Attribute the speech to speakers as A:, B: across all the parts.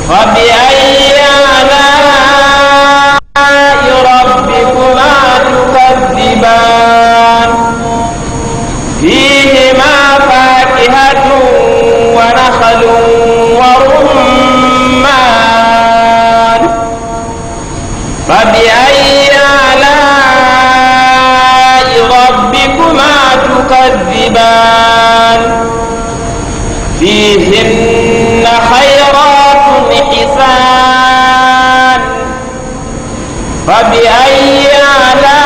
A: فبأي آلاء ربكما تكذبان فيهما فاكهة ونخل ورمان فبأي آلاء ربكما تكذبان فيهن خيرات حسان فبأي آلاء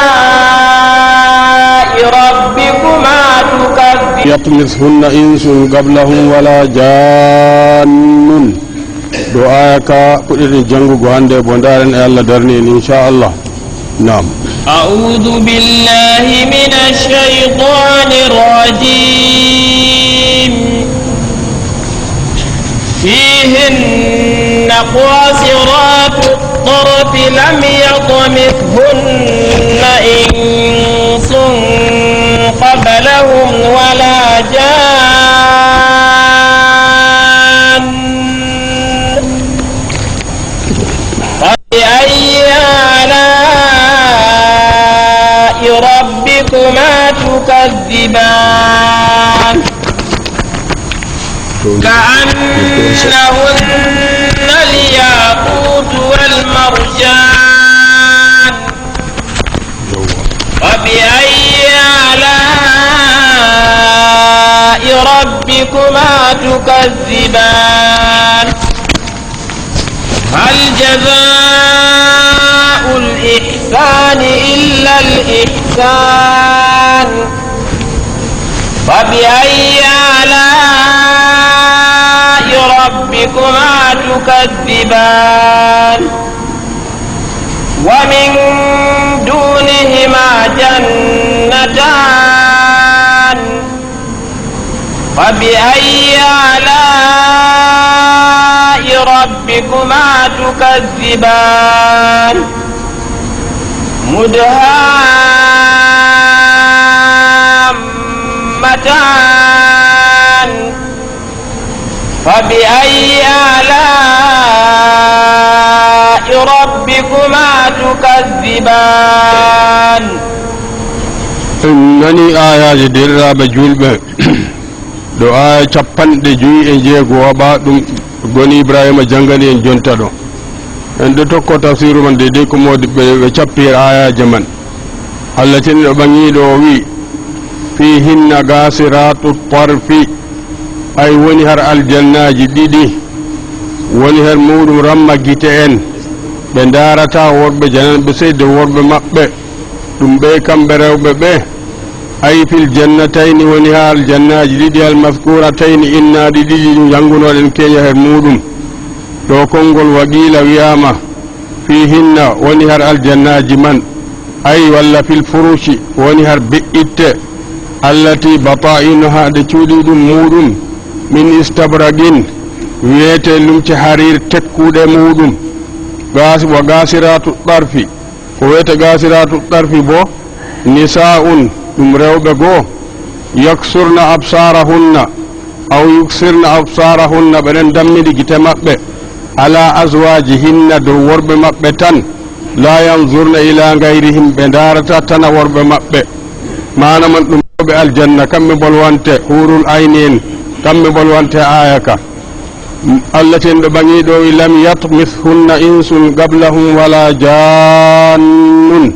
A: ربكما تكذبان
B: يطمثهن إنس قبلهم ولا جان دعاءك قدر جنغ غاندي بوندارن الله درنين إن شاء الله. نعم.
A: أعوذ بالله من الشيطان الرجيم. فيهن قاصرات الطرف لم يطمثهن إنس قبلهم ولا جان فبأي آلاء ربكما تكذبان كأنهن الياقوت والمرجان فبأي آلاء ربكما تكذبان هل جزاء الإحسان إلا الإحسان فبأي آلاء ربكما تكذبان ومن دونهما جنتان فبأي آلاء ربكما تكذبان مدهامتان فبأي آلاء ربكما تكذبان
B: إنني آيات درا بجلب دعاء چپن دي جوي انجي غوابا غني إبراهيم جنگل en jonta do en do tokko tafsiru man de ko modi be chappir aya jaman Allah tin do bangi do wi fihinna gasiratu tarfi ay woni har aljannaji didi woni har mudum ramma gite en be darata worbe janan be seyde worbe mabbe dum be kambe rewbe be ay fil jannatayn woni har aljannaji didi al mazkuratayn inna didi janguno den kenya har mudum do kongol waqila wiyama fihinna woni har aljannaji man ay walla fil furushi woni har bi'itte allati batainuha de cuudidum mudum min istabragin wiyete lumci harir tekkude mudum gas wa gasiratu tarfi ko wiyete gasiratu tarfi bo nisaa'un dum rewbe go yaksurna absarahunna aw yuksirna absarahunna benen dammidi gite mabbe ala azwajihinna do worbe mabbe tan la yanzurna ila ghayrihim be darata tan worbe mabbe manaman dum be aljanna kambe bolwante hurul aynin kambe bolwante ayaka allatin do bangi do lam yatmithunna insun qablahum wala jannun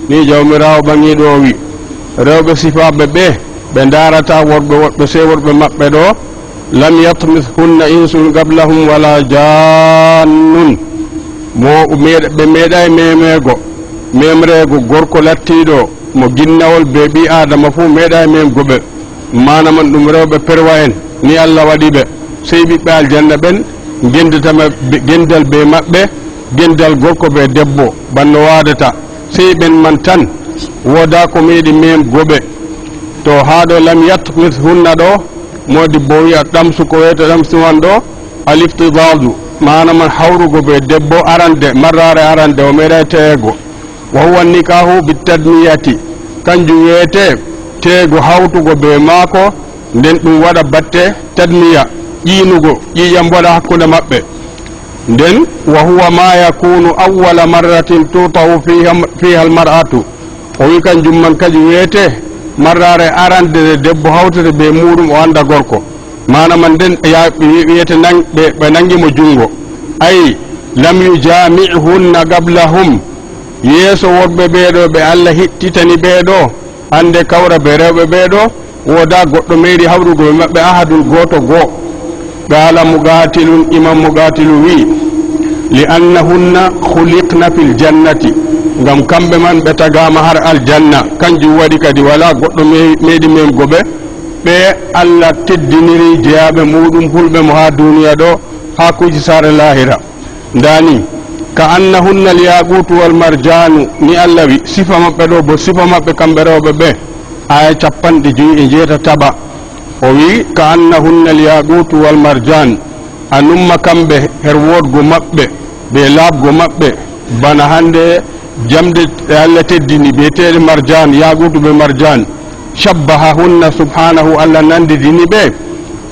B: ni jawmirawo bangi do wi rewbe sifabe be darata worbe se worbe mabbe do lam yatmithunna insun qablahum wala jannun mo be meday memego memrego gorko lattido mo ginnawol be bi adama fu meday mem gobe manaman dum rewbe perwayen ni Allah wadi be sey bi bal janna ben gendata gendal be mabbe gendal gorko be debbo banno wadata sey ben man tan woda ko medi mem gobe to haado lam yatmithunna do modi boya damsu ko weta damsu wando aliftidadu manama hawrugo be debbo arande marrare arande o meda teego wa huwa nikahu bitadmiyati kanju wete teego hawtugo be mako den dum wada batte tadmiya yiinugo yiyam wada hakkunde mabbe nden wa huwa ma yakunu awwala marratin tutahu fiha almar'atu o wi kanjum man kadi wiyete marrare arande debbo hawtete be muɗum o anda gorko manaman nden wiyete ɓe nangimo jungo ay lam yujami'hunna qablahum yeeso woɓɓe ɓeeɗo ɓe Allah hittitani ɓeeɗo ande kawra be rewɓe ɓeeɗo woda goɗɗo meeɗi hawrugo ɓe maɓɓe ahadun goto goo qala muqatilun imam muqatilu wi li annahunna khuliqna fil jannati ngam kamɓe man ɓe tagama har aljanna kanjum waɗi kadi wala goɗɗo meeɗi memgo ɓe Allah teddiniri jeyaɓe muɗum hulɓe mo ha duniya ɗo ha kuji sare lahira ndani ka annahunna alyaqutu wal marjanu ni Allah wi sifa maɓɓe ɗo bo sifa maɓɓe kamɓe rewɓe ɓe aya 59 o wi ka annahunna alyaqutu wal marjan anumma kamɓe her wodgo maɓɓe ɓe laabgo maɓɓe bana hande jamde Allah teddini biyeteɗe marjan yaqutu ɓe marjan shabbahahunna subhanahu Allah nandidini ɓe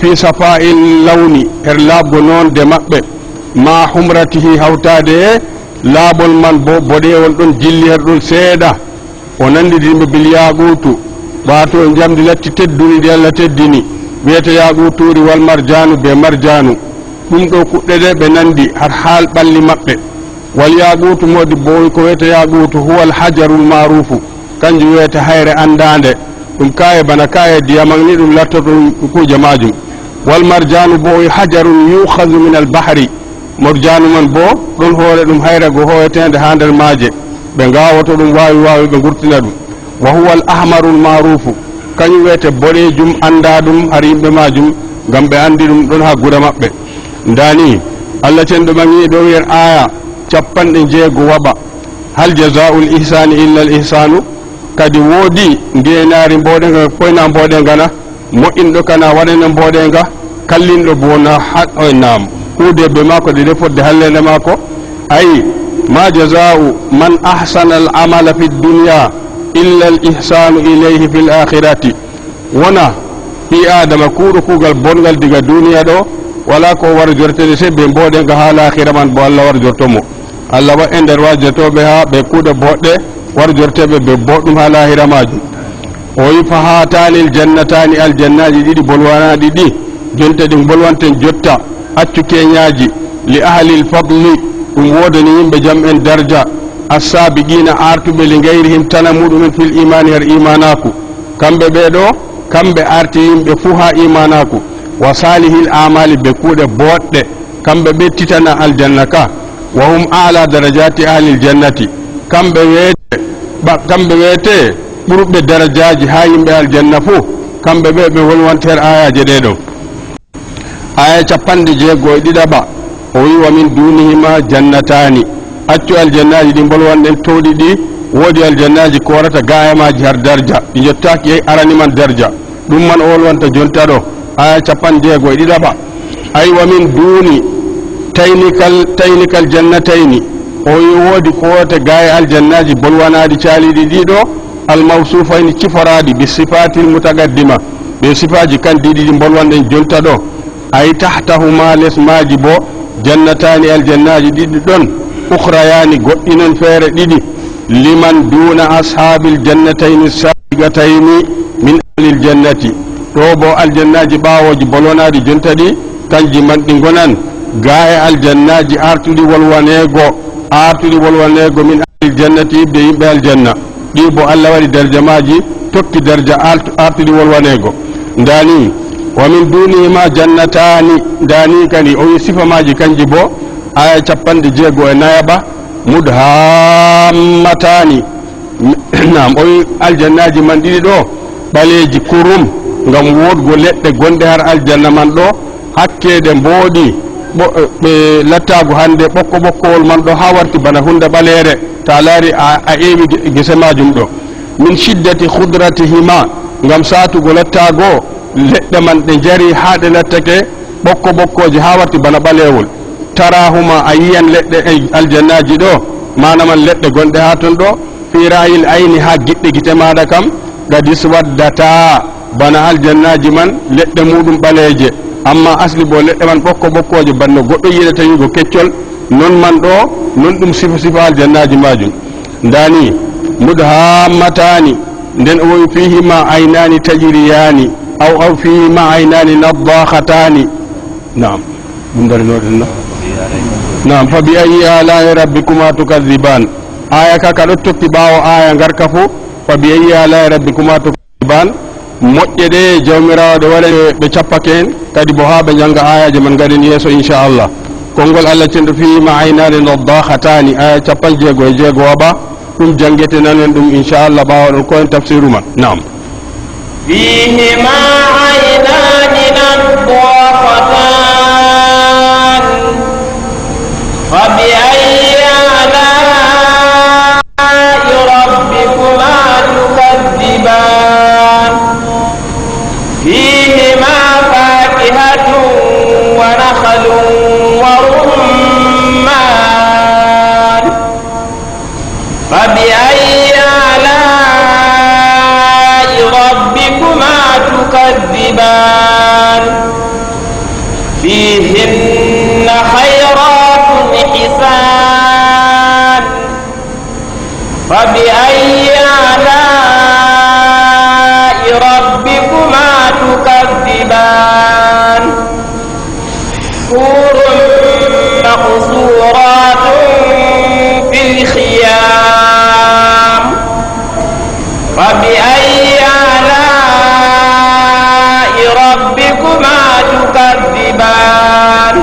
B: fi safa'il lawni her laabgo nonde maɓɓe ma humratihi hawtade laabol man bo boɗewol ɗon jilli her ɗon seeɗa o nandidiniɓe bil yaqutu ɓato jamdi latti tedduni ɗi Allah teddini wiyete yaquturi wal marjanu be marjanu ɗum ɗo kuɗɗe ɗe ɓe nandi har haal ɓalli maɓɓe wal yaqutu modi boy ko wiyete yaqutu huwa al hajarul marufu kanjum wiyete hayre andande ɗum kaye bana kaye diyaman ni ɗum lattoto kuje majum wal marjanu bo hajarun yukhadhu min al bahri marjanu man bo ɗon hoore ɗum hayre go hoyetede ha nder maaje ɓe gawoto ɗum wawi ɓe gurtina ɗum wa huwa al ahmaru al marufu kañum wiyete boɗejum anda ɗum har yimɓe majum ngam ɓe andi ɗum ɗon ha gure maɓɓe ndani Allah cenɗo mangi ɗo wiyen aya 60 hal jazaa'ul ihsani illa al ihsanu kadi woodi ngenari mboɗenga koyna mboɗenga na moƴƴinɗo kana waɗana mboɗenga kallinɗo bona nam huude be mako de fodde hallende mako ay ma jazaa'u man ahsana al amala fi dunya illa al ihsanu ilayhi fil akhirati wona bi adama kuuɗo kuugal bongal diga duniya ɗo wala ko war jortede se be mboɗenga ha l'akhira man bo Allah war jortomo Allah wa e nder wajjotoɓe ha ɓe kuuɗe boɗɗe war jorteɓe ɓe boɗɗum ha lahira majum o wi fa hatani l jannatani aljannaji ɗiɗi bolwanaɗi ɗi jonte ɗin bolwanten jotta accu keñaji li ahli l fadli ɗum wodani yimɓe jam en darja assabiqina artuɓe li gayrihim tana muɗumen fil imani her imanaku kamɓe ɓeɗo kamɓe arti yimɓe fuu ha imanaku wa salihil amali ɓe kuuɗe boɗɗe kamɓe ɓe titana aljanna ka wa hum ala darajati ahli l jannati kamɓe wiyete ɓurɓe darajaji ha yimɓe aljanna fuu kamɓe ɓe ɓe wolwanta her ayaje ɗeɗo aya 62 o wi wa min dunihima jannatani accu aljannaji ɗi bolwanɗen towɗi ɗi woodi aljannaji ko warata gayamaji har darja ɗi jottaki yey araniman darja ɗum man o wolwanta jonta ɗo aya 62 ay wa min duni taynikal jannatayni o wi woodi ko wota gaye aljannaji bolwanaɗi caaliɗi ɗiɗo almawsufayni ciforaɗi bi sifatil mutagaddima ɓe sifaji kan ɗiɗi ɗi bolwanɗen jonta ɗo ay tahtahuma les maji bo jannatani aljannaji ɗiɗi ɗon ukhrayani goɗɗinon feere ɗiɗi liman duna ashabil jannatayni sabigatayni min ahlil jannati ɗo bo aljannaji ɓawoji bolwanaɗi jonta ɗi kanji man ɗi gonan gaye aljannaji artuɗi wolwanego min ahlil jannati ibde yimɓe aljanna ɗi bo Allah waɗi darja maji tokki darja artuɗi wolwanego ndani wa min dunihima jannatani ndani kadi o wi sifa maji kanji bo aya 69 mudhammatani nam o wi aljannaji man ɗiɗi ɗo ɓaleji kurum ngam wodgo leɗɗe gonɗe har aljanna man ɗo hakkede mbooɗi ɓe lattago hande ɓokkowol man ɗo ha warti bana hunde ɓaleere ta laari a ewi gese majum ɗo min shiddati khudratihima ngam satugo lattago leɗɗe man ɗe jari ha ɗe lattake ɓokkoji ha warti bana ɓalewol tarahuma a yiyan leɗɗe aljannaji ɗo manaman leɗɗe gonɗe ha ton ɗo fi ra'il ayni ha giɗɗe gite maɗa kam gadis waddata bana aljannaji man leɗɗe muɗum ɓaleje amma asli bo leɗɗe man ɓokkoje banno goɗɗo yiɗa tawigo keccol non man ɗo non ɗum sifa aljannaji majum ndani mudhammatani nden o wi fihima aynani tajriyani aw fihima aynani nadakhatani naam ɗum darinoɗen naam fa bi ayi ala'i rabbikuma tukadiban aya kaka ɗo tokki ɓawo aya garka fo fa bi ayi ala'i rabbikuma tukadiban moƴƴe ɗe jawmirawo ɗe waɗa ɓe cappake en kadi bo ha ɓe janga ayaji man gaɗen yeeso inchallah konngol allah cenɗo fihima aynani nadakhatani aya 16 waɓa ɗum jangete nanen ɗum inchallah ɓawa ɗon ko en tafsiru man nam
A: فيهما عينان نضاختان فبأي آلاء ربكما تكذبان فيهما فاكهة ونخل ورمان فبأي آلاء ربكما تكذبان فيهن خيرات حسان فبأي آلاء ربكما تكذبان حور مقصورات في الخيام فبأي آلاء ربكما تكذبان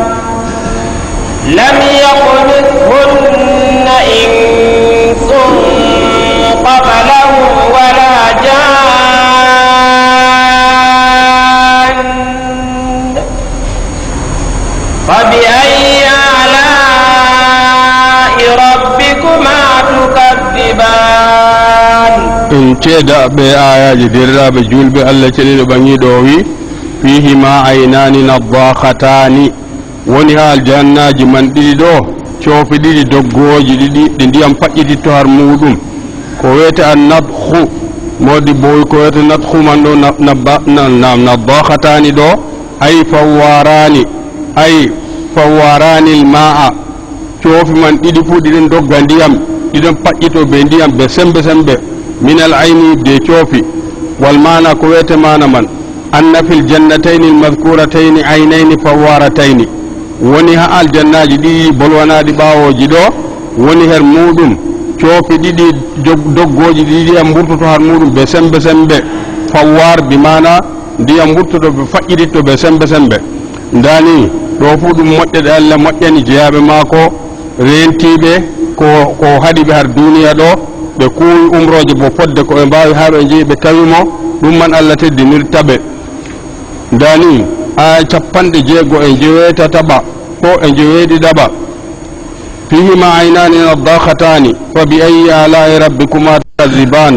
A: لم يطمثهن إنس قبلهم ولا جان فبأي آلاء ربكما تكذبان
B: إن تيدا بآيات دراب جلب الله تلين بني دوي فيهما عينان نضاختان ونها الجنة من ديدو شوف ديدي دوغوجي ديدي ديام فايدي تهار مودum ko wete an nadkhu modi boy ko wete nadkhu man do nadakhatani do ay fawarani almaa shofi man didi fu diden dogga ndiyam didon paƴƴito be ndiyam be sembe min al ayni de shofi wal mana ko wete mana man anna fil jannatayn al madhkuratayn aynayn fawaratayn woni ha al jannaji di bolwanadi bawoji do woni her mudum coofi ɗiɗi doggoji ndiyam mburtoto har muɗum be sembe fawwar bi mana ndiyam mburtoto ɓe faƴƴititto be sembe ndani ɗo fu ɗum moƴƴeɗe allah moƴƴani jeyaɓe maako rentiɓe ko haɗi ɓe har duniya ɗo ɓe kuwi umroje bo fodde ko ɓe mbawi ha ɓe jeeyi ɓe tawimo ɗum man allah teddinirtaɓe ndani aya 69 ko e jeweeɗiɗaɓa فيهما عينان نضاختان فبأي آلاء ربكما تكذبان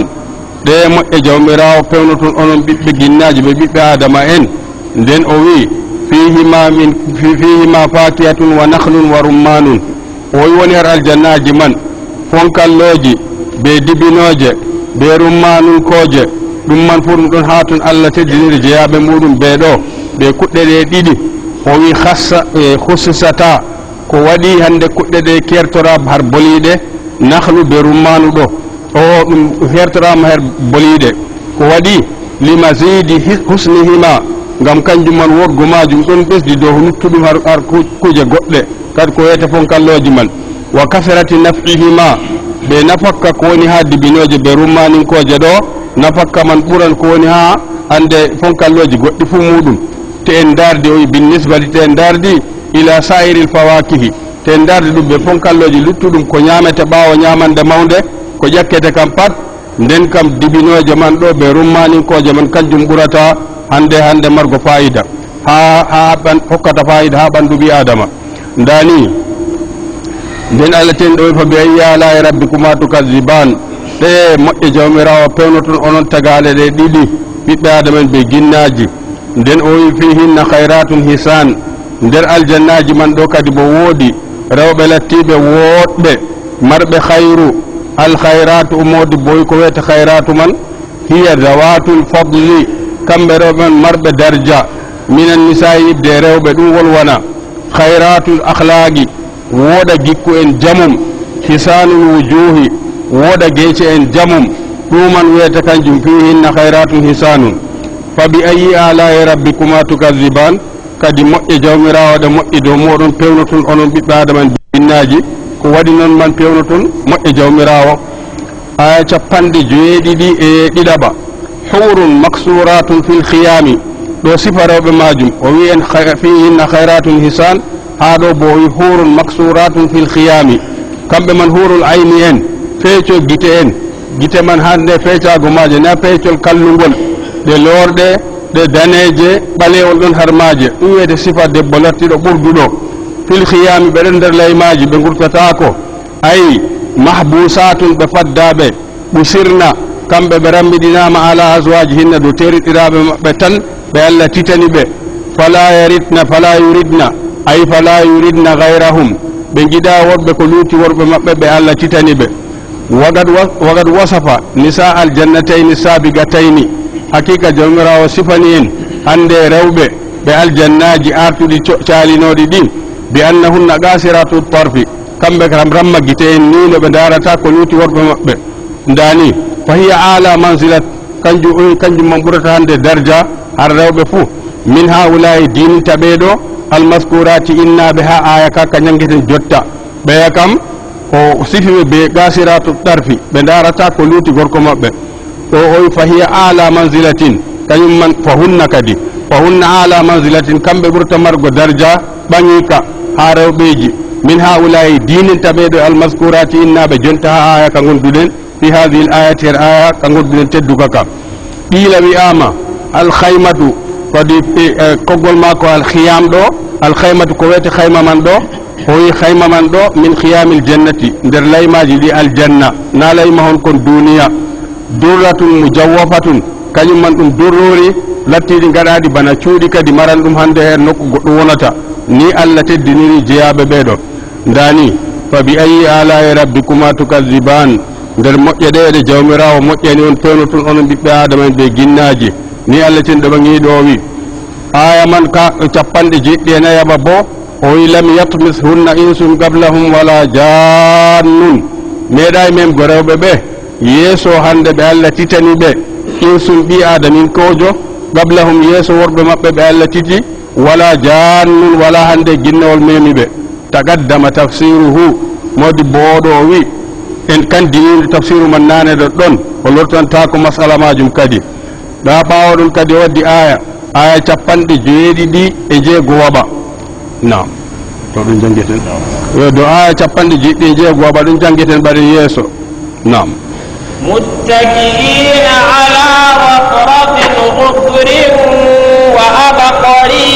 B: de moƴƴe jawmirawo pewnoton onon ɓiɓɓe ginnaji ɓe ɓiɓɓe adama en nden o wi fihima fakiyatun wa nakhlun wa rummanun o woni har aljannaji man fonkalloji be dibinoje be rummanun koje ɗum man fu ɗum ɗon ha ton allah teddiniri jeyaɓe muɗum ɓe ɗo ɓe kuɗɗe ɗe ɗiɗi o wi hussisata ko waɗi hande kuɗɗe ɗe kertora har boliɗe nakhlu be rummanu ɗo o ɗum hertorama her boliɗe ko waɗi limazidi husnihima ngam kanjum man wodgo majum ɗon ɓesdi dow nuttuɗum har kuje goɗɗe kadi ko wiyete fonkalloji man wa kasrati naf'ihima ɓe nafakka ko woni ha dibinoje be rummaninkoje ɗo nafakka man ɓuran ko woni ha hande fonkalloji goɗɗi fu muɗum te en dardi o bin nisbati te en dardi ila sa'iril fawakihi te darde ɗum ɓe fonkalloji luttuɗum ko ñamete ɓawo ñamande mawde ko ƴakkete kam pat nden kam dibinoje man ɗo ɓe rummaninkoje man kanjum ɓurata hande margo fayida ha hokkata fayida ha ɓandu ɓi adama ndani nden allah ten ɗo fa bi ayyi ala'i rabbikuma tukazziban ɗe moƴƴe jawmirawo pewnoton onon tagale ɗe ɗiɗi ɓiɓɓe adama en ɓe ginnaji nden o wi fihinna khayratun hisan nder aljannaji man ɗo kadi bo woodi rewɓe lattiɓe woɗɓe marɓe khayru al khayratu umodi boy ko wiyete khayratu man hiya zawatul fadli kamɓe rewɓe man marɓe darja minan nisa'i de rewɓe ɗum wolwana khayratul akhlaqi woɗa gikku en jamum hisanul wujuhi woɗa geece en jamum ɗuman wiyete kanjum fihinna khayratun hisanun fa bi ayi ala'i rabbikuma tukazziban kadi moƴƴe jawmirawo ɗe moƴƴi dow moɗon pewnotun onon ɓiɓɓe adama en jinnaji ko waɗi noon man pewnotun moƴƴe jawmirawo aya 71 hurun maksuratun fil khiyami ɗo sifa rewɓe majum o wi en fihinna khayratun hisan ha ɗo bo wi hurun maksuratun fil khiyami kamɓe man hurul ayni en feeco gite man hande feecago maje na feecol kallugol ɗe lorɗe ɗe daneje ɓalewol ɗon har maje ɗum wiyete sifa debbo lattiɗo ɓurduɗo fil khiyami ɓeɗon nder laymaji ɓe gurtatako ayi mahbusatun ɓe faddaɓe ɓusirna kamɓe ɓe rammiɗinama ala aswaji hinna dow teriɗiraɓe maɓɓe tan ɓe Allah titani ɓe fala yuridna gayrahum ɓe jiɗa worɓe ko luuti worɓe maɓɓe ɓe Allah titani ɓe wagad wasafa nisa aljannatayni sabigatayni hakika jawmirawo sifani en hande rewɓe ɓe aljannaji artuɗi calinoɗi ɗin bi annahunna qasiratu tarfi kamɓe kam ramma gite en ni no ɓe darata ko luuti worɓe maɓɓe ndani fa hiya ala manzilat kanjum man ɓurata hande darja har rewɓe fuu min haulayi dininta ɓeeɗo almaskurati innaɓe ha aya ka ka jangeten jotta ɓeya kam o sifiɓe be qasiratu tarfi ɓe darata ko luuti gorko maɓɓe o oy fa hiya ala manzilatin kañum man fa hunna ala manzilatin kamɓe ɓurta margo darja ɓaŋika ha rewɓeji min haulayi dininta ɓeeɗo almaskurati innaɓe jonta ha aya ka gonduɗen fi hadihi l ayati her aya ka gonduɗen tedduga ka qiila wi'ama alkhaymatu kadi koggol mako alkhiyam ɗo alkhaymatu ko wiyete khayma man ɗo o wi khayma man ɗo min khiyamil jannati nder laymaji ɗi aljanna na layma hon kon duniya durratun mujawwafatun kañum man ɗum durrori lattiɗi gaɗaɗi bana cuuɗi kadi maran ɗum hande her nokku goɗɗo wonata ni Allah teddiniri jeyaɓe ɓeɗo ndani fa bi ayi ala'i rabbikuma tukazziban nder moƴƴe ɗe jawmirawo moƴƴani on pewnotun onon ɓiɓɓe adama en ɓe ginnaji ni Allah ten ɗo ɓaŋiɗo o wi aya man ka 74 bo o wi lam yatmishunna insum qablahum wala jannun meeɗa men go rewɓe ɓe yeeso hande ɓe Allah titani ɓe insum ɓi adamin kojo qablahum yeeso worɓe maɓɓe ɓe Allah titi wala jannun wala hande ginnawol memi ɓe taqaddama tafsiruhu modi booɗo o wi en kandiniɗo tafsiru man nane ɗo ɗon o lortanta ko masala majum kadi ɗa ɓawo ɗum kadi o waddi aya 76 nam to ɗum janggueten do aya 76 ɗum janggueten ɓaɗen yeeso nam
A: متكئين على رفرف خضر وعبقري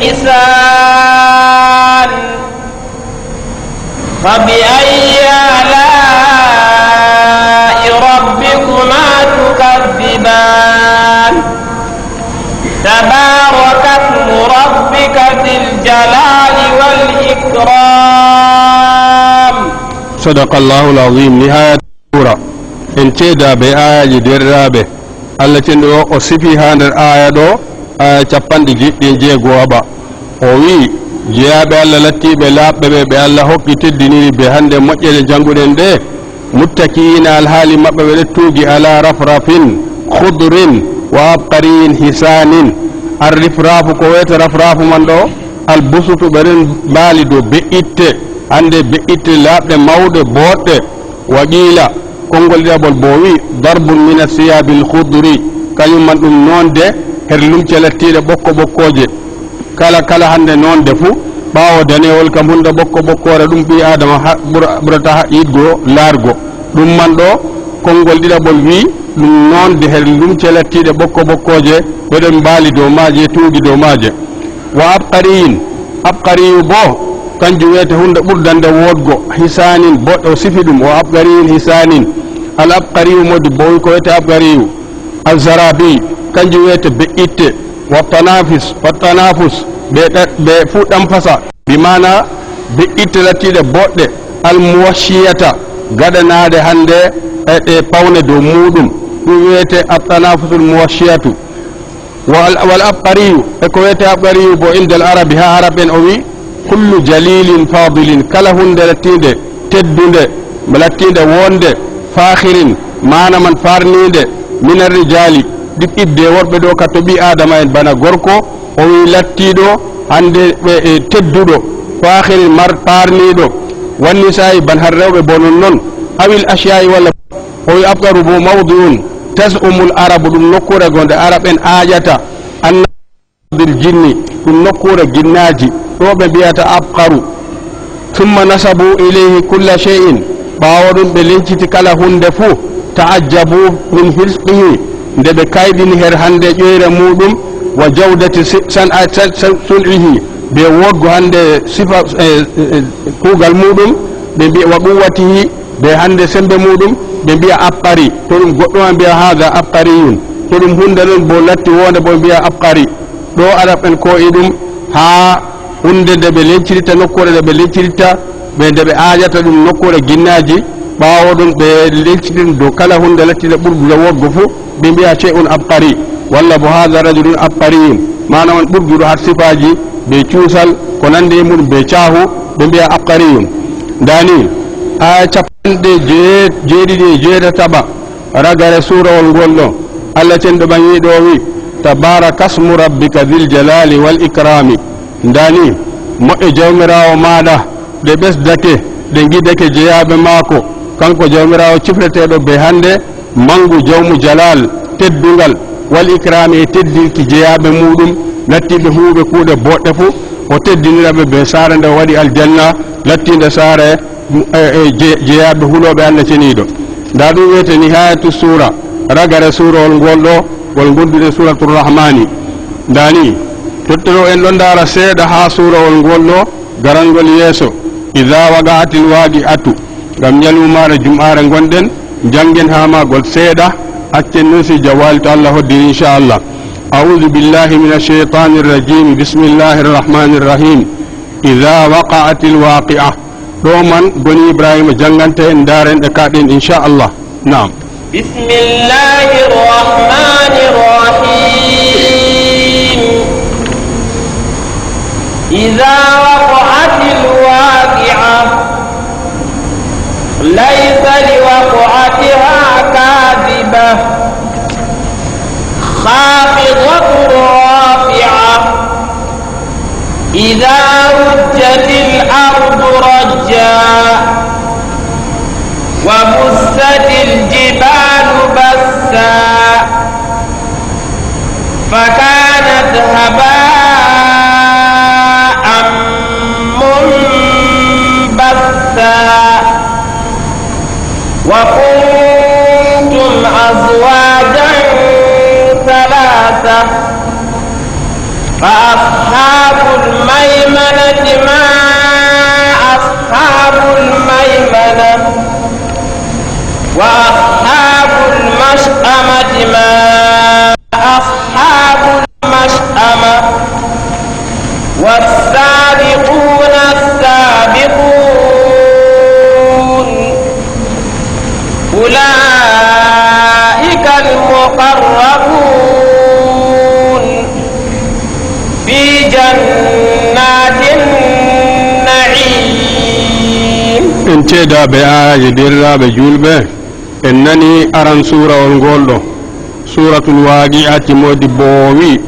A: حسان فبأي آلاء ربكما تكذبان تبارك اسم ربك ذي الجلال والإكرام
B: صدق الله العظيم نهاية سورة en ceeda be ayaji derraɓe Allah ten ɗo o sifi ha nder aya ɗo aya 76 o wi jeyaɓe Allah lattiɓe laaɓɓe ɓe Allah hokki teddiniri be hande moƴƴere janguɗen ɗe muttakiina alhaali maɓɓe ɓe ɗettugi ala rafrafin khudrin wa abqariyin hisanin arrifrafu ko wiyete rafrafu man ɗo albusutu ɓeɗen mbaali dow be'itte hande be'itte laaɓɗe mawɗe boɗɗe waqiila konngol ɗiɗaɓol bo wi darbun min asiyabil khudri kañum man ɗum nonde her lumce lattiɗe ɓokko ɓokkoje kala hande nonde fuu ɓawo danewol kam hunde ɓokko ɓokkore ɗum ɓi adama ɓurata haqqidgo laargo ɗum man ɗo konngol ɗiɗaɓol wi ɗum nonde her lumce lattiɗe ɓokko ɓokkoje ɓeɗen mbaali dow maje tuugi dow maje wa abqariyu bo kanjum wiyete hunde ɓurdande wodgo hisanin boɗɗo sifi ɗum o abqariyun hisanin al abqariyu modi bowi ko wiyete abqariyu alzarabi kanjum wiyete be'itte wa tanafus ɓe fuu ɗam fasa bimana be'itte lattiɗe boɗɗe almuwashiyata gaɗanade hande e pawne dow muɗum ɗum wiyete atanafusul muwashiyatu wal abqariyu e ko wiyete abqariyu bo indal arabi ha arab en o wi kullu jalilin fadilin kala hunde lattinde teddunde lattinde wonde fakhirin mana man farnide min arrijali ɗiɓɓiɓɓe worɓe ɗo ka to ɓi adama en bana gorko o wi lattiɗo hande ɓe tedduɗo fakhirin mar parniɗo wanni sayi ban har rewɓe bo non awil ashiyayi walla o wi abqaru bo mawdiun tasumul arabu ɗum nokkure gonde arab en aƴata annabil jinni ɗum nokkure ginnaji ɗo ɓe mbiyata abqaru thumma nasabu ilayhi kulla shay'in ɓawo ɗum ɓe lenciti kala hunde fuu ta'ajjabu min hisqihi nde ɓe kayɗini her hande ƴoyre muɗum wa jawdati sun'ihi ɓe wodgo hande sifa kuugal muɗum ɓe mbiya wa quwwatihi ɓe hande sembe muɗum ɓe mbiya abqari to ɗum goɗɗo ma mbiya hada abqariyun to ɗum hunde ɗon bo latti wonde bo mbiya abqari ɗo arab en ko e ɗum ha hunde nde ɓe lencirita nokkure nde ɓe lencirita ɓe nde ɓe aajata ɗum nokkure ginnaji ɓawo ɗum ɓe lencitin dow kala hunde lattide ɓurgude woggo fuu ɓe mbiya shay'un abqari walla bo hada rajulun abqariyun manam ɓurguɗo har sifaji ɓe cuusal ko nande e muɗum ɓe caahu ɓe mbiya abqariyun dani aya capanɗe jeeɗiɗi e jeetataɓa ragare suurawol ngol ɗo allah cenɗo ɓaŋiɗo wi tabaraka smu rabbika dhil jalali wal ikrami dani moƴƴo jawmirawo maɗa ɗe ɓesdake ɗe guidake jeeyaɓe maako kanko jawmirawo cifreteɗo be hande mangu jawmu jalal teddungal wal ikrami e teddinki jeeyaɓe muɗum lattiɓe huuɓe kuuɗe boɗɗe fuu o teddiniraɓe be saare nde waɗi aljanna lattinde saare jeeyaɓe huuloɓe allah ceniɗo nda ɗum wiyete nihayatu sura ragare suurawol ngol ɗo ngol gonduɗe suratul rahmani dani tottoro en ɗon dara seeɗa ha suurawol ngol ɗo garangol yeeso idha waqa'atil waqi'atu ngam ñalumare jum'are gonɗen jangen ha magol seeɗa accen noon si jawali to allah hoddiri inchallah a'udhu billahi minash shaitanir rajim bismillahir rahmanir rahim idha waqa'atil waqi'ah ɗo man goni ibrahima jangante en daren ɗe kaɗen inchallah naam
A: bismillahir rahmanir rahim idha waqa'atil waqi'ah laysa liwaqa'atiha kadhibah khafidatur rafi'ah idha rujjatil ardu rajja wa bussatil jibalu bassa fakanat haba'an munbassa wa kuntum azwajan thalatha fa ashabul maymanati ma ashabul maymanah wa ashabul mash'amati ma ashabul mash'amah was-sabiquna as-sabiqun ulaika al-muqarrabun fi jannatin na'im
B: en teedaɓe aaje derraɓe julɓe en nani aran suurawol ngol ɗo suratul waqi'ati modi boowi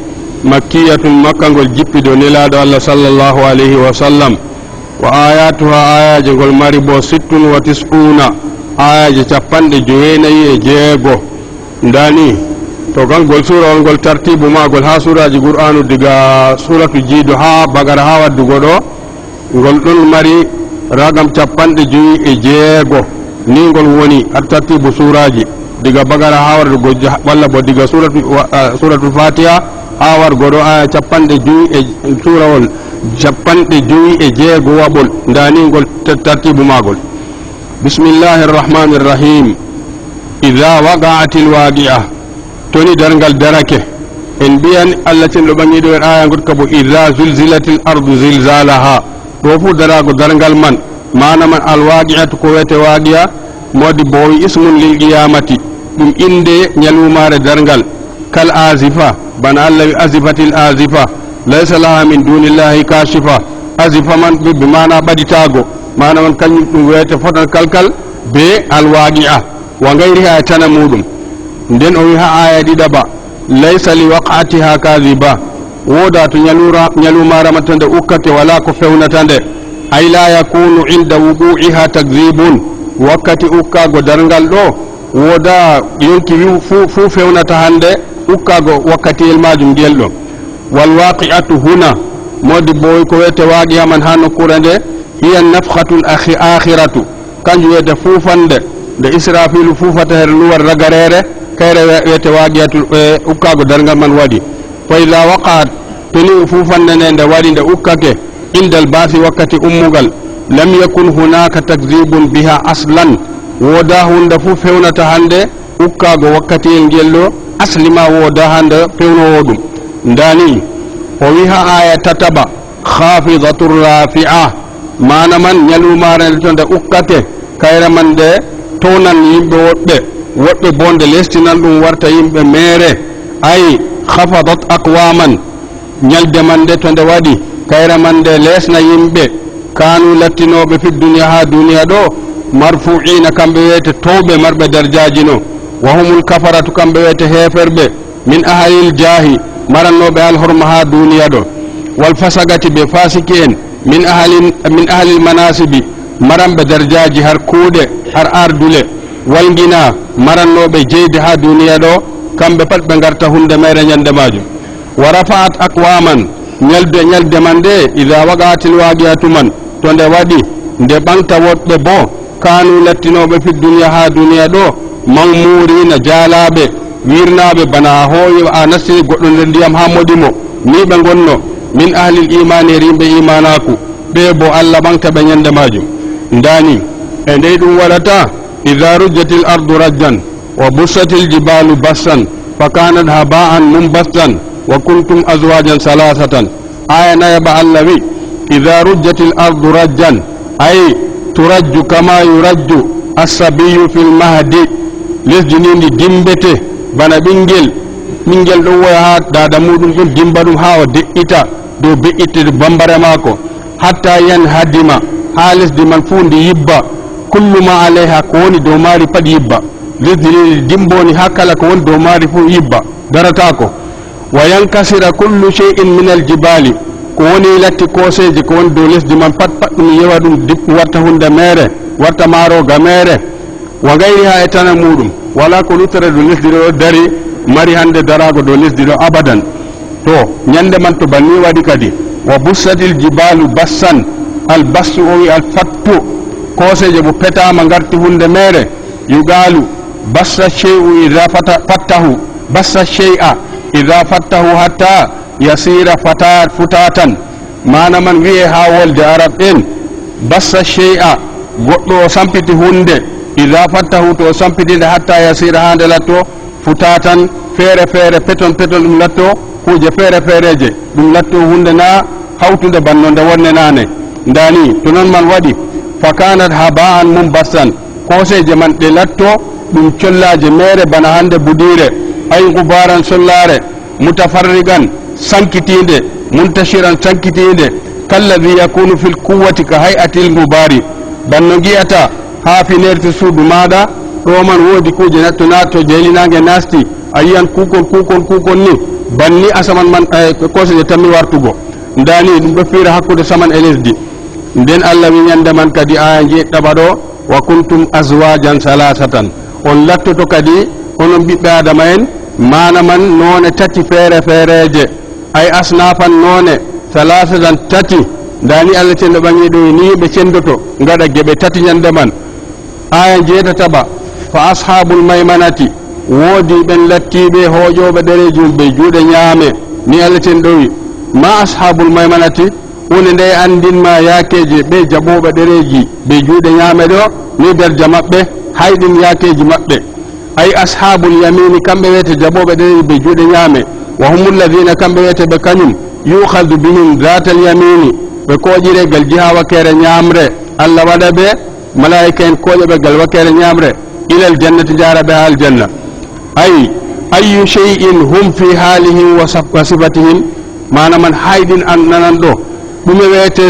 B: makkiyatun makka ngol jippido nelaɗo allah sallallahu alayhi wa sallam wa ayatuha ayaje ngol mari bo 96 ayaje 59 ndani to gangol suurawol ngol tartibu magol ha suraji qur'anu diga suratu jiido ha bagara ha waddugo ɗo ngol ɗon mari ragam 56 ni ngol woni ar tartibu suraji diga bagara ha wardugo walla bo diga suratul fatiha ha wargo ɗo aya 55 surawol 56 waɓol ndani ngol tartibu magol bismillahir rahmanir rahim idha waqa'atil waqi'ah toni dargal darake en mbiyan allah cenɗo ɓangiɗo en aya gotka bo idha zulzilatil ardu zilzalaha ɗo fu darago dargal man mana man alwaqi'atu ko wiyete waqi'a modi bo wi ismun lil qiyamati ɗum inde ñalumare dargal كالآزفة بان الله أزفت الآزفة ليس لها من دون الله كاشفة أزفة من بمعنى بدتاغو معنى من كان يويت فتن كالكال بالواقعة وغيرها تنمودم nden o wi ha aya ɗi ɗaɓa laysa li waqatiha kadiba woda to ñalumara mata nde ukkake wala ko fewnata nde ay la yakunu inda wuqu'iha takdibun wakkati ukkago darngal ɗo woda yonki fu fewnata hande ukkago wakkatiyel majum ngel ɗo wal waqi'atu huna modi boy ko wete waqi'a man ha nokkure nde hiya nafhatul akhiratu kanjum wiyete fufande nde israfilu fufata her luwar ragarere kayre wiyete waqi'atu ukkago darngal man waɗi fa ida waqa'at toni fufande nde waɗi nde ukkake indal basi wakkati ummugal lam yakun hunaka takdibun biha aslan woda hunde fu fewnata hande ukkago wakkatiyel ngel ɗo aslima woda hande pewnowo ɗum ndani o wi ha aya tataba khafidatu rafi'a mana man ñalumare nde to nde ukkake kayre man nde tonan yimɓe woɓɓe bonde lestinan ɗum warta yimɓe mere ay khafadat aqwaman ñalde man nde to nde waɗi kayre man nde lesna yimɓe kanu lattinoɓe fi duniya ha duniya ɗo marfu'ina kamɓe wiyete towɓe marɓe darjaji no wa humul kafaratu kamɓe wiyete heferɓe min ahalil jahi marannoɓe alhorma ha duniya ɗo wal fasagati ɓe fasiki en min ahalil manasibi maranɓe darjaji har kuuɗe har ardule walgina marannoɓe jeydi ha duniya ɗo kamɓe pat ɓe garta hunde mere ñande majum wa rafa'at aqwaman ñalde man nde ida waqatil waqi'atu man to nde waɗi nde ɓanta woɗɓe bo kanu lattinoɓe fi duniya ha duniya ɗo mamurina jaalaɓe wirnaɓe bana hooyi a nastini goɗɗo nder ndiyam ha moɗimo ni ɓe gonno min ahlil imani rimɓe imanaku ɓe bo allah ɓanta ɓe ñande majum ndani e ndey ɗum waɗata ida rujjatil ardu rajjan wa bussatil jibalu bassan fa kanat haba'an mumbassan wa kuntum azwajan salasatan aya nayaba allah wi ida rujjatil ardu rajjan ay turajju kama yurajju assabiyu fil mahdi lesdi ni ndi dimbete bana ɓinguel ɗum woya ha dada muɗum ɗum dimba ɗum ha o de'ita dow be'ittede bambare mako hatta yan hadima ha lesdi man fu ndi yibba kullu ma alayha ko woni dow maari pat yibba lesdi ni dimboni ha kala ko woni dow maari fu yibba darata ko wa yankasira kullu shay'in min aljibali ko woni latti koseje ko woni dow lesdi man pat ɗum yewa ɗum warta hunde mere warta maaroga mere wa gayriha e tana muɗum wala ko lutere dow lesdi ɗo dari mari hande darago dow lesdi ɗo abadan to ñande man to banni waɗi kadi wa bussatil jibalu bassan al bassu o wi al fattu koseje mo petama garti hunde mere yugalu bassa shay'u idha fattahu bassa shay'a idha fattahu hatta yasira futatan mana man wiye ha wolde arab en bassa shay'a goɗɗo o sampiti hunde idha fattahu to sampitinde hatta yasira hande latto futatan feere feere peton ɗum latto kuje feere feereje ɗum latto hunde na hawtude banno nde wonne nane ndani to non man waɗi fa kanat haba'an mumbassan koseje man ɗe latto ɗum collaje mere bana hande budire ay gubaran sollare mutafarrigan sankitinde muntashiran sankitinde kalladhi yakunu fil quwwati ka hay'atil gubari banno giyata ha finerti suudu maɗa ɗo man woodi kuje natto jeylinage nasti a yiyan kukon ni banni asaman man koseje tammi wartugo ndani ɗum ɗo fiira hakkude saman e lesdi nden allah wi ñande man kadi aya jeeɗɗaɓa ɗo wa kuntum azwajan salasatan on lattoto kadi onon ɓiɓɓe adama en mana man none tati feere feereje ay asnafan none salasatan tati ndani allah ten ɗo ɓangi ɗo ni ɓe cendoto gaɗa geɓe tati ñande man aya jeetataɓa fa ashabul maymanati woodi ɓen lattiɓe hooƴoɓe ɗereji mum ɓe juuɗe ñaame ni allah ten ɗo wi ma ashabul maymanati hunde nde andinma yakeje ɓe jaɓoɓe ɗereji ɓe juuɗe ñaame ɗo ni darja maɓɓe hayɗin yakeji maɓɓe ay ashabul yamini kamɓe wiyete jaɓoɓe ɗereji ɓe juuɗe ñaame wa humul ladina kamɓe wiyete ɓe kañum yuhadu bihim zatal yamini ɓe koƴire gal jiha wakere ñamre allah waɗa ɓe malaika en koƴaɓe gal wakere ñamre ilal jannati jara ɓe ha aljanna ay ayyu shay'in hum fi halihim wa sifatihim mana man haydin an nanan do ɗume wiyete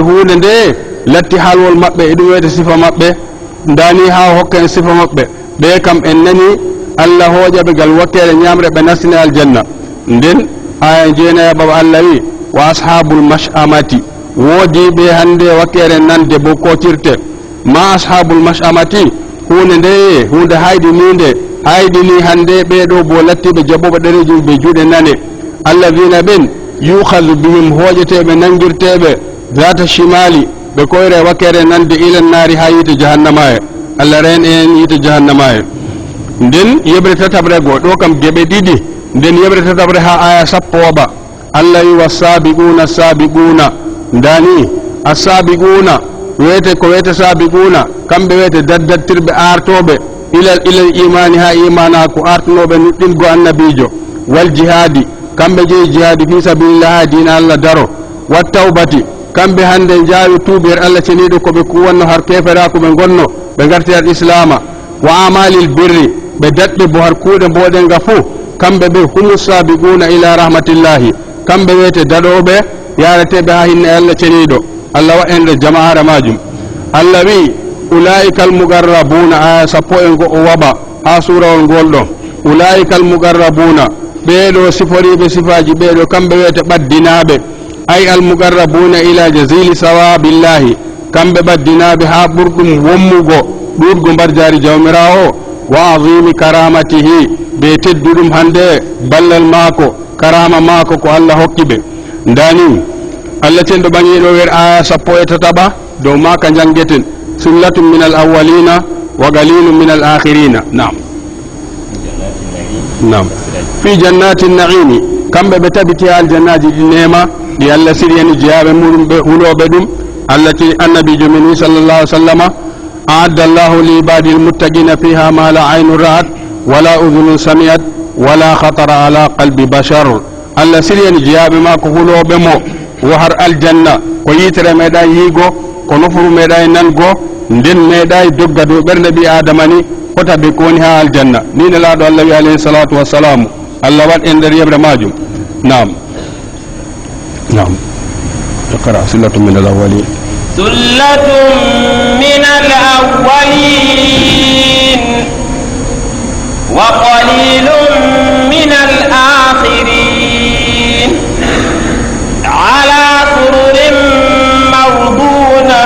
B: hunde nde latti halwol maɓɓe e ɗum wiyete sifa maɓɓe dani ha hokka en sifa maɓɓe ɓe kam en nani allah hooƴaɓe gal wakkere ñamre ɓe nastine aljanna nden aya jeenaya baba allah wi wa ashabul mash'amati woodi ɓe hande wakkere nande bo kotirte ma ashabul mash'amati hunde haydi ni hande ɓeɗo bo lattiɓe jaɓoɓe ɗereji ɓe juuɗe nane alladina ɓen yukhadu bihim hooƴeteɓe nangirteɓe zata shimali ɓe koyre wakkere nande ilan naari ha yite jahannama e allah ren en yite jahannama e nden yeɓre tataɓre goo ɗo kam geɓe ɗiɗi nden yeɓre tataɓre ha aya sappo oɓa allah wi wassabiquna dani assabiquna wiyete ko wiyete sabiquna kamɓe wiyete daddattirɓe artoɓe ilal imani ha imana ko artunoɓe nuɗɗingo annabijo wal jihadi kamɓe jeeyi jihadi fi sabilillah ha dina allah daro wat tawbati kamɓe hande jaawi tuubi her allah ceniɗo koɓe kuwanno har keferaku ɓe gonno ɓe garti har islama wa amalil birri ɓe datɓe bo har kuuɗe mboɗenga fuu kamɓe ɓe humu sabiquna ila rahmatillahi kamɓe wiyete daɗoɓe yareteɓe ha hinne allah ceniɗo allah wa en ɗo jama'ara majum allah wi ulaika almugarrabuna aya sappo e go o waɓa ha surawol ngol ɗo ulaika almugarrabuna ɓeɗo siforiɓe sifaji ɓeɗo kamɓe wiyete ɓaddinaɓe ay almugarrabuna ila jazili sawabillahi kamɓe ɓaddinaɓe ha ɓurɗum wommugo ɗuɗgo mbar jari jawmirawo wa azimi karamatihi ɓe tedduɗum hande ballal maako karama maako ko allah hokki ɓe dani allah cenɗo ɓaŋiɗo wer aya sappo e tataɓa dow maka jangueten sullatum min al awwalina wa qalilum min al akhirina nam fi jannati naimi kamɓe ɓe tabiti aljannaji ɗi nema ɗi allah siriyani jeyaɓe muɗum ɓe huloɓe ɗum allah ti annabijo min wi sallallah alih w sallama aadda allahu li ibadi lmuttaqina fiha ma la aynu ra'at wala udunun sami'at wala khatara ala qalbi bashar allah siriyani jeyaɓe ma ko huloɓe mo wo har aljanna ko yitere meeɗa yiigo ko nofuru meeɗa nango nden meeɗa dogga dow ɓernde ɓi adama ni hota be ko woni ha aljanna ni ne laaɗo allah wi alayhi salatu wassalamu allah wat en nder yeɓre majum nam اقرأ سلة من الأولين
A: ثلة من الأولين وقليل من الآخرين على سرر موضونة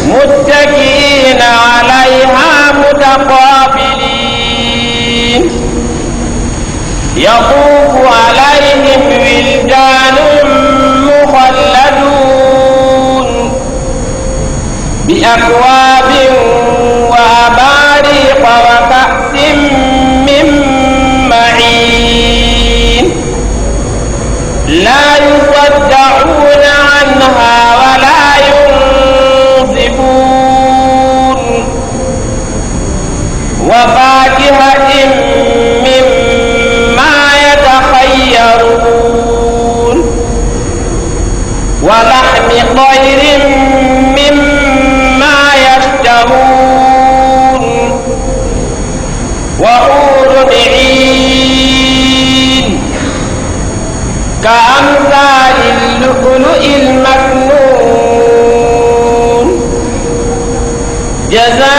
A: متكئين عليها متقابلين يطوف عليهم ولدان مخلدون بأكواب وأباريق وكأس من معين لا يصدعون عنها ولا ينزفون وفاكهة مما يتخيرون ولحم طير مما يشتهون وحور عين كأمثال اللؤلؤ المكنون جزاء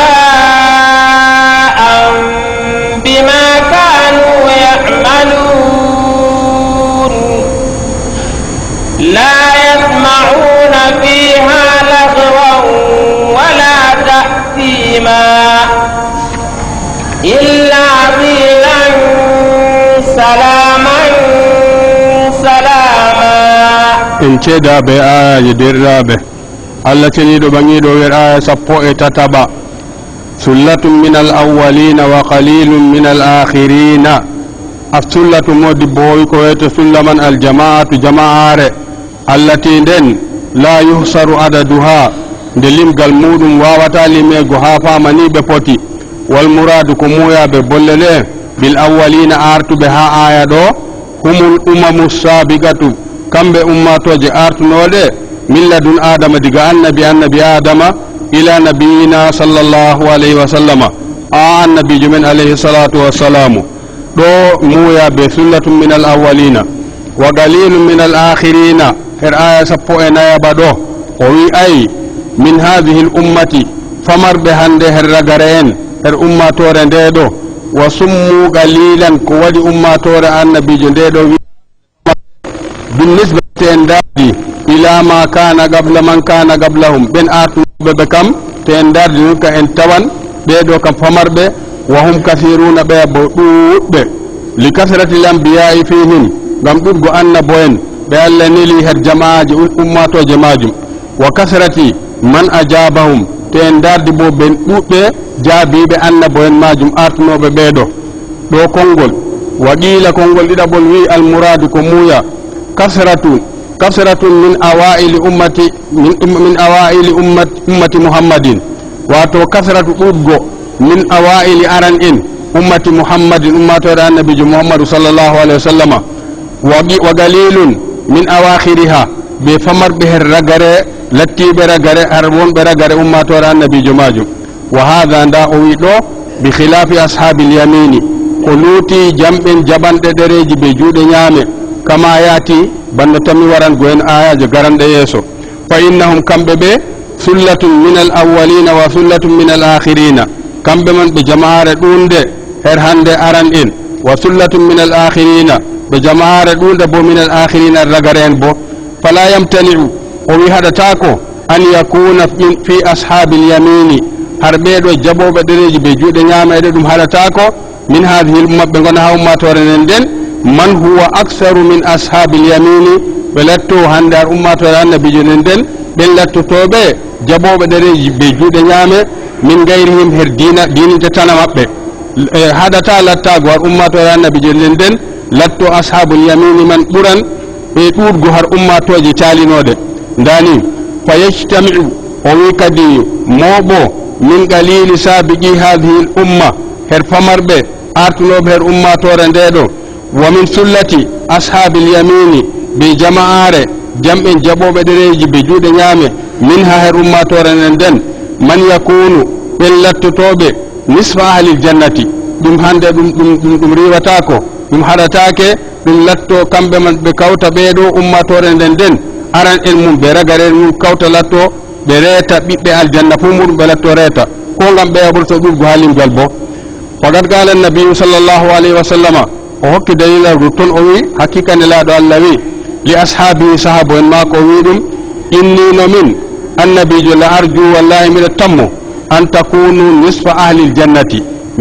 A: بما كانوا يعملون لا يسمعون فيها لغوا ولا تأثيما إلا قيلا سلاما سلاما
B: en ceedaɓe ayaji derɗaɓe allah ceniɗo ɓaŋiɗo wer aya sappo e tataɓa sullatum min al awwalina wa qalilum min al akhirina sullatu modi bowi ko wiyete sullaman al jama'atu jama'are allati nden la yuhsaru adaduha nde limgal muɗum wawata limego ha famaniɓe poti wal muradu ko muyaɓe bolle ɗe bil awwalina artuɓe ha aya ɗo humul umamu sabigatu kamɓe ummatoje artunoɗe min ladun adama diga annabi adama ila nabiyina sallallahu alayhi wa sallama a annabijo men alayhi salatu wassalamu ɗo muuya be sullatum min al awwalina wa qalilum min al akhirina her aya sappo e nayaba ɗo o wi ay min hadihi l ummati famarɓe hande her ragare en her ummatore nde ɗo wa summu qalilan ko waɗi ummatore annabijo nde ɗo wi بالنسبة تندردي إلى ما كان قبل من كان قبلهم بين آتوا بكم تندردي نوكا انتوان بيدو كم فمر وهم كثيرون بيبوء لكثرة الأنبياء فيهم قمدود أن بوين بألا نيلي هر جماعة أمات وجماعة وكثرة من أجابهم تندردي بو بين جابي بأن بوين ماجم آتنو ببيدو دو كونغول وقيل كونغول إذا بولوي المراد كمويا كثرة من أوائل أمة محمد واتو كثرة أبغو من أوائل أرن أمة محمد أمة النبي محمد صلى الله عليه وسلم وقليل من أواخرها بفمر به الرجر لتي برجر أربون برجر أمة النبي جماجم وهذا داويدو بخلاف أصحاب اليمين قلوتي جمع جبان دريج بجود نيامه كما ياتي بنتمي وران غوين آية جغران يسو فإنهم كم ببي ثلة من الأولين وثلة من الآخرين كم بمن بجماعة دوند هرهند أران إن وثلة من الآخرين بجماعة دوند بو من الآخرين الرغرين بو فلا يمتنع ومي هذا تاكو أن يكون في أصحاب اليمين هربيد وجبو بدريج بجود نعم يددهم هذا تاكو من هذه الأمة بغنها أمة ورنندن من هو أكثر من أصحاب اليمين بلتو هندار أمة النبي جنندن بلتو توبة جبو بدري بجود نعمة من غيرهم هر دين تتنا مبه هذا تعالى تاغوار أمة النبي جنندن لتو أصحاب اليمين من قرن بيقول جهر أمة وجتالي نود داني فيجتمع ويكدي موبو من قليل سابقي هذه الأمة هر فمر به أرتلوب هر أمة ورندو ومن سلة أصحاب اليمين بجماعة جمع جبو بدريج بجود نعمة منها هر أمة ورندن من يكون إلا تتوبة نصف أهل الجنة دم هند دم ريوتاكو دم حرتاك دم لتو كم بمن بكوت بيدو أمة ورندن أران علم برغر من كوت لتو بريتا بيبي الجنة فمور بلتو ريتا كونغام بيابر تدوب غالين جلبو فقد قال النبي صلى الله عليه وسلم وهك دليل الرطن أوي حقيقة لا دعا النبي لأصحابه صحابه ما قويدهم إني نمن النبي جل أرجو والله من التمو أن تكونوا نصف أهل الجنة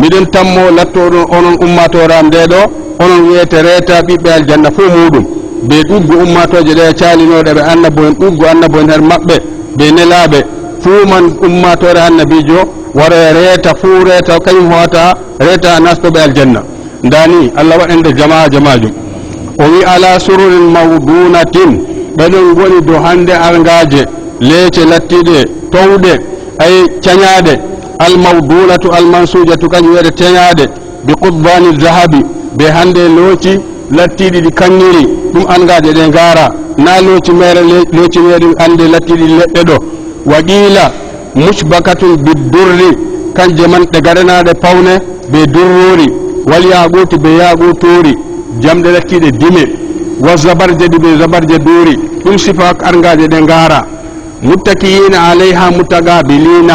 B: مدن تمو لتورون أنون أمة ورام ديدو أنون ويتريتا بيبال الجنة فمودم بيدوغ أمة جدي چالينو دبي أنبوين أوغ أنبوين هر مقبه بينلابه فومن أمة ورام النبي جو وريتا فوريتا وكيم هواتا ريتا ناس بالجنة داني الله وعند جماعة وي على سرور موضونة بدون غني دو هاندي أرنغاجي ليش لاتيدي تودي أي تنيادي الموضونة المنسوجة كان يرى تنيادي بقضبان الذهب بهاندي لوتي لاتيدي دي كنيري دم أرنغاجي دي غارا نا لوتي ميري لوتي ميري أندي لاتيدي لتدو وقيلا مشبكة بالدر كان جمان تغرنا دي فاوني بدروري والياغوت بياغوتوري جمد لكيد ديمي والزبرجد بزبرجدوري دم صفاك أرنغاجي دي غارا متكئين عليها متقابلين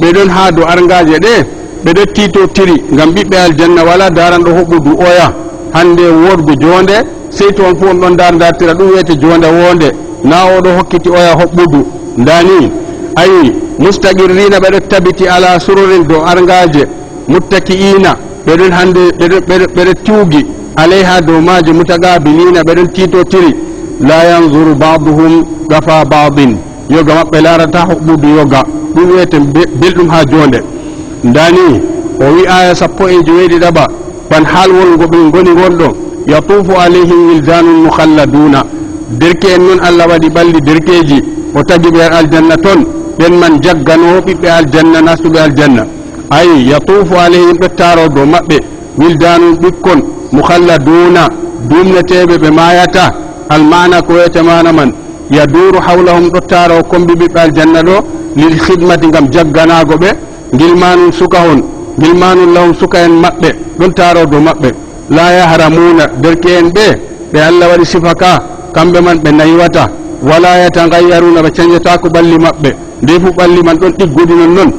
B: بدون هادو أرنغاجي دي بدون تيتو تيري غمبي بيال جنة ولا داران دو حبو دو اويا hande worgo jonde sey toon fu on ɗon dartira ɗum wiyete jonde wonde na oɗo hokkiti oya hoɓɓudu ndani ayi mustaqirrina ɓeɗo tabiti ala sururin dow argaje muttaki'ina ɓeɗon hande ɓeɗo tiwgi alayha dow maje mutagabilina ɓeɗon titotiri la yanzuru baduhum gafa badin yoga maɓɓe larata hoɓɓudu yoga ɗum wiyete belɗum ha jonde ndani o wi aya 15 ban halwol ngo ɓe goni gonɗo yatufu alayhim wildanun mukhalladuna derke en noon Allah waɗi ɓalli derkeji o tagi ɓe aljanna toon ɓen man jaggano ɓiɓɓe aljanna nastuɓe aljanna ayi yatufu alayhim ɓe taro dow maɓɓe wildanun ɓikkon mukhalladuna dumneteɓe ɓe mayata almana ko wiyete mana man yaduru hawlahum ɗo taro kombi ɓiɓɓe aljanna ɗo lil khidmati gam jagganago ɓe gilmanun sukahon gilmanun lahum suka en maɓɓe ɗon taro dow maɓɓe la yahramuna derke en ɓe Allah waɗi sifaka kamɓe man ɓe nayiwata wala yatagayyaruna ɓe cañata ko ɓalli maɓɓe nde fu ɓalli man ɗon ɗiggudi non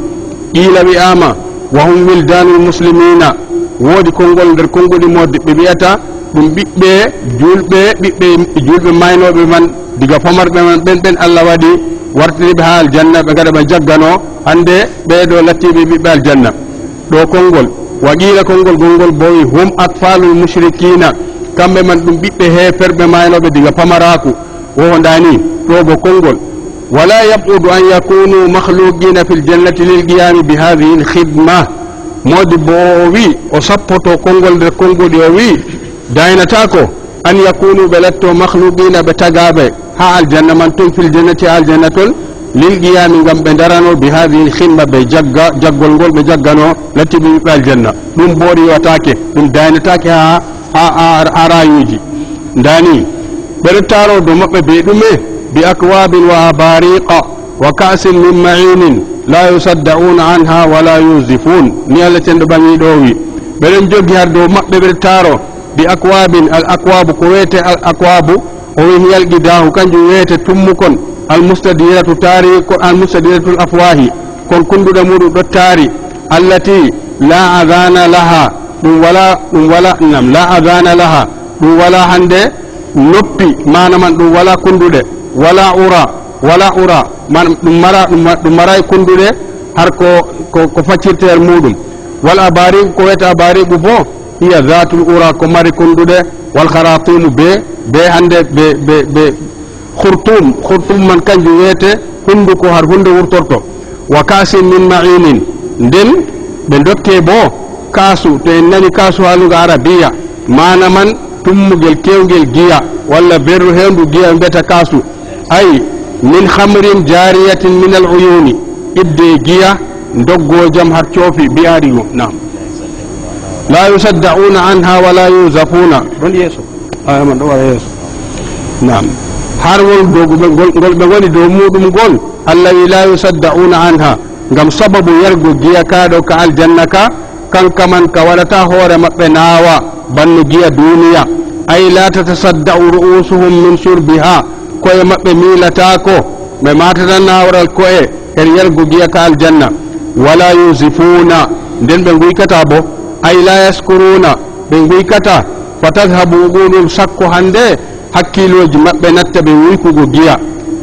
B: qila wi'ama wa hum wildanul muslimina woodi konngol nder konngudi modde ɓe wiyata ɗum ɓiɓɓe julɓe maynoɓe man diga famarɓe man ɓen Allah waɗi wartiriɓe ha aljanna ɓe gaɗa ɓe jaggano hande ɓeɗo lattiɓe ɓiɓɓe aljanna ɗo konngol wa qila konngol gongol bowi hum atfalul mushrikina kamɓe man ɗum ɓiɓɓe heferɓe maynoɓe diga pamaraku wowo dani ɗo bo konngol wala yabudu an yakunu makhluqina fil jannati lil qiyami bi hadhihi al khidma modi bo o wi o sappoto konngol nder konngudi o wi daynata ko an yakunu ɓe latto makhluqina ɓe tagaɓe ha aljanna man ton fil jannati aljanna ton lil qiyami ngam ɓe darano bi hadhihi al khidma ɓe jaggol ngol ɓe jaggano lattiɓe ɓiɓɓe aljanna ɗum bo riwatake ɗum daynatake ha rayuji dani ɓeɗo taro do maɓɓe be ɗume bi akwabin wa abariqa wa ka'sin min ma'inin la yusaddauna anha wala yuzifun ni Allah tendo bangi ɗo wi ɓeɗon joggi har dow maɓɓe ɓeɗo taro bi akwabin al akwabu ko wiyete al akwabu o wi yalqidahu kanjum wiyete tummukon al mustadiratu tari ko al mustadiratul afwahi kon kunduɗe muɗum ɗo taari allati la adana laha ɗum wala nam la adana laha ɗum wala hande noppi mana man ɗum wala kunduɗe wala ura man ɗum maray kunduɗe har ko faccirter muɗum wal abariqu ko wiyete abariqu bo hiya zatul ura ko mari kunduɗe wal kharatimu be hande be khurtum man kanjum wiyete hunduko har hunde wurtorto wa kasin min ma'inin nden ɓe dokke bo kaasu to en nani kaasu haluga arabiya mana man tummugel kewgel giya walla berru hendu giya mbeta kaasu ay min khamrin jariyatin min al uyuni ibde giya doggojam har coofi biyarigo nam la yusaddauna anha wala yuzafuna don yeso man do wala yeso nam har wol doguɓe ngol ɓe goni dow muɗum gol Allah wi la yusaddauna anha ngam sababu yargo giya kaɗo ka aljanna ka kanka man ka waɗata hoore maɓɓe naawa banno giya duniya ay la tatasadda'u ru'usuhum min shurbiha koye maɓɓe miilatako ɓe matata nawral koye en yargo giya ka aljanna wala yusifuna nden ɓe guykata bo ay la yaskuruna ɓe guykata fa tadhabu uqulum sakko hande hakkiloji maɓɓe natta ɓe wuykugo giya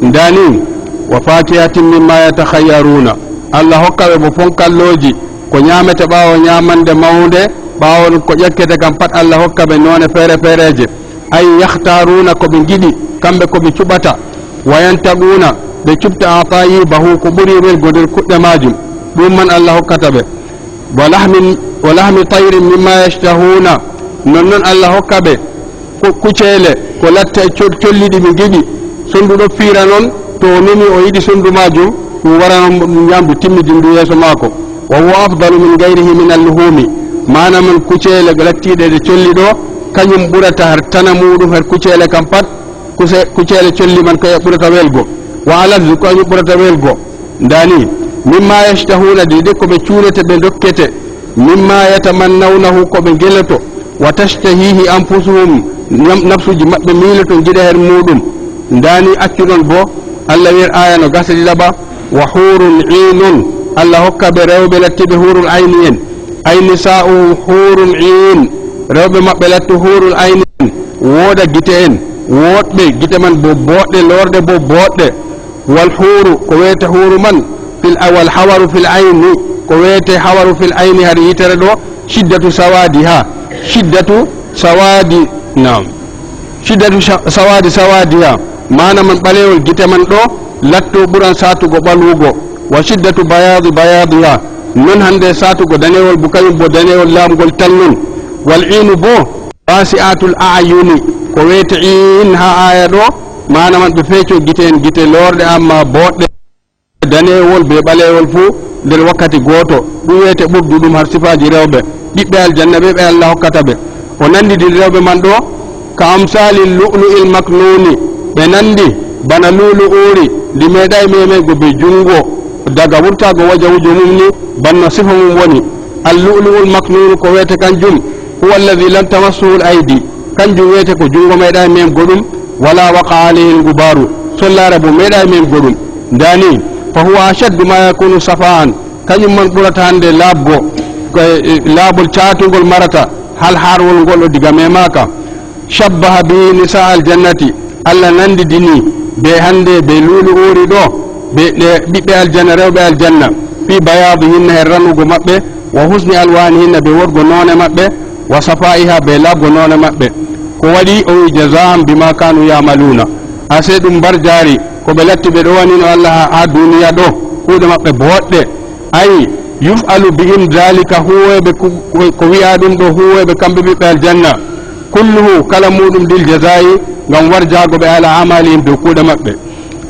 B: ndani wa fatihatin mimma yatakhayyaruna Allah hokkaɓe bo fonkalloji ko ñamete ɓawo ñamande mawde ɓawo ko ƴekkete kam pat Allah hokkaɓe none feere feereje ay yahtaruna koɓe giɗi kamɓe koɓe cuɓata wayantaguna ɓe cuɓta atayibahu ko ɓuuri welgo nder kuɗɗe majum ɗum man Allah hokkata ɓe wa lahmi tayrin mimma yashtahuna nonnon Allah hokkaɓe kucele ko latta colliɗi ɓe giɗi sondu ɗo fiira noon to numi o yiɗi sondu majum ɗum warano ñamdu timmidindu yeeso maako wa huwa afdalu min gayrihi min alluhumi mana man kucele lattiɗe ɗe colli ɗo kañum ɓurata har tana muɗum her kucele kam pat kucele colli man koye ɓurata welgo wa alazzu kañum ɓurata welgo ndani mimma yashtahuna dede koɓe cuurete ɓe dokkete mimma yatamannawnahu koɓe geleto wa tashtahihi anfusuhum nafsuji maɓɓe miiloto jiɗa her muɗum ndani accuɗon bo Allah wi aya no gasa ɗiɗaɓa wa hurun inun Allah hokkaɓe rewɓe lattiɓe hurul ayni en ay nisa'u hurul in rewɓe maɓɓe latti hurul ayni en wooda gite en woɗɓe gite man bo boɗɗe lorde bo boɗɗe wal huru ko wiyete huru man wal hawaru fil ayni ko wiyete hawaru fil ayni har yitere ɗo shiddatu sawadiha shiddatu sawadiha mana man ɓalewol gite man ɗo latto ɓuran satugo ɓalwugo wa shiddatu bayadiha non hande satugo danewol bo kañum bo danewol lamgol tan non wal inu bo wasi'atul a'yuni ko wiyete in ha aya ɗo mana man ɓe feeco gite en gite lorde amma boɗɗe danewol be ɓalewol fuu nder wakkati goto ɗum wiyete ɓurdu ɗum har sifaji rewɓe ɓiɓɓe aljanna ɓe Allah hokkata ɓe o nandidi rewɓe man ɗo ka amsali lu'lu'il maknuni ɓe nandi bana lu'lu'uri ndi meeɗay memego be jungo daga wurtago wajawujo mum ni banno sifa mum woni al lu'lu'ul maknunu ko wiyete kanjum huwa alladhi lam tamassuhu al-aydi kanjum wiyete ko jungo meeɗa men goɗum wala waqa alayhi al-gubaru sollare bo meeɗa men goɗum ndani fa huwa ashaddu ma yakunu safaan kañum man ɓurata hande labbo laabol caatugol marata hal harwol ngol o diga memaka shabbaha bi nisa al-jannati allah nandi dini be hande be luulu uri ɗo be ɓiɓɓe aljanna rewɓe aljanna fi bayadihinna hen ranugo maɓɓe wa husni alwanihinna be wodgo noone maɓɓe wa safaiha be labgo noone maɓɓe ko waɗi o wi jazaan bima kanu yamaluna ase ɗum mbar jaari ko ɓe latti ɓe ɗo wanino allah ha duniya ɗo kuuɗe maɓɓe boɗɗe ayi yufalu bihim dalika huwoɓe ko wiya ɗum ɗo huwoɓe kamɓe ɓiɓɓe aljanna kulluhu kala muɗum lil jazayi ngam warjagoɓe ala amalihim dow kuuɗe maɓɓe